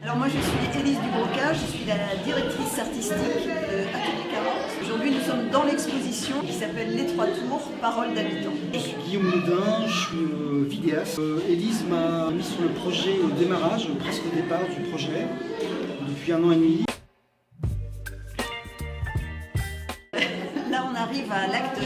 Alors moi je suis Élise Dubrocage, je suis la directrice artistique de Atelier 40. Aujourd'hui nous sommes dans l'exposition qui s'appelle Les Trois Tours, Paroles d'habitants. Je suis Guillaume Moudin, je suis vidéaste. Élise m'a mis sur le projet au démarrage, presque au départ du projet, depuis 1 an et demi. Là on arrive à l'acte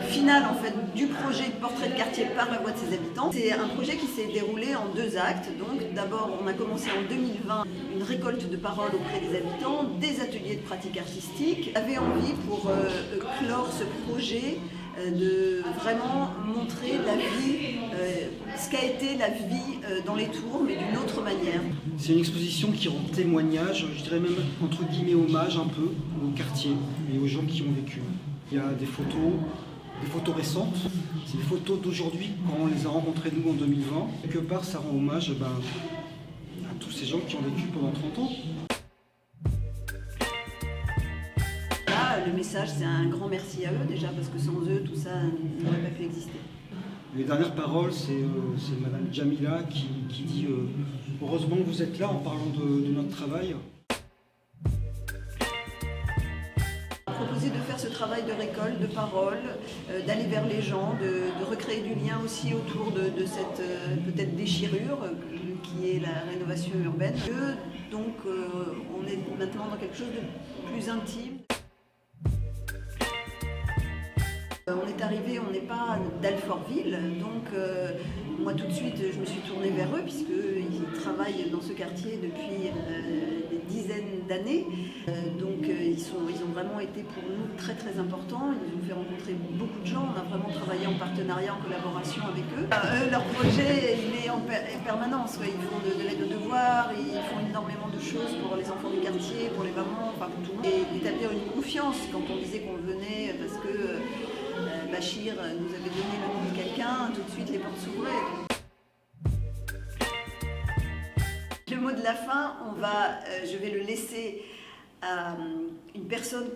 final en fait du projet de portrait de quartier par la voix de ses habitants. C'est un projet qui s'est déroulé en 2 actes. Donc d'abord on a commencé en 2020 une récolte de paroles auprès des habitants, des ateliers de pratique artistique. J'avais envie pour clore ce projet de vraiment montrer la vie, ce qu'a été la vie dans les tours, mais d'une autre manière. C'est une exposition qui rend témoignage, je dirais même entre guillemets hommage un peu au quartier et aux gens qui ont vécu. Il y a des photos récentes, c'est des photos d'aujourd'hui quand on les a rencontrés nous en 2020. Quelque part ça rend hommage à tous ces gens qui ont vécu pendant 30 ans. Le message, c'est un grand merci à eux déjà, parce que sans eux, tout ça n'aurait pas pu exister. Les dernières paroles, c'est Madame Jamila qui dit heureusement que vous êtes là en parlant de notre travail. Proposer de faire ce travail de récolte, de paroles, d'aller vers les gens, de recréer du lien aussi autour de cette peut-être déchirure qui est la rénovation urbaine. Donc on est maintenant dans quelque chose de plus intime. On est arrivé, on n'est pas d'Alfortville, donc moi tout de suite je me suis tournée vers eux puisqu'ils travaillent dans ce quartier depuis des dizaines d'années. Donc ils ont vraiment été pour nous très très importants, ils nous ont fait rencontrer beaucoup de gens, on a vraiment travaillé en partenariat, en collaboration avec eux. Leur projet il est en permanence, ils font de l'aide aux devoirs, ils font énormément de choses pour les enfants du quartier, pour les mamans, enfin pour tout le monde. Et d'établir une confiance quand on disait qu'on venait parce que Bachir nous avait donné le nom de quelqu'un, tout de suite les portes s'ouvraient. Le mot de la fin, je vais le laisser à une personne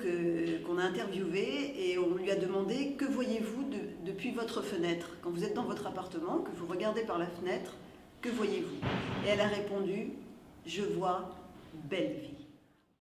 qu'on a interviewée et on lui a demandé que voyez-vous depuis votre fenêtre? Quand vous êtes dans votre appartement, que vous regardez par la fenêtre, que voyez-vous? Et elle a répondu, je vois belle vie.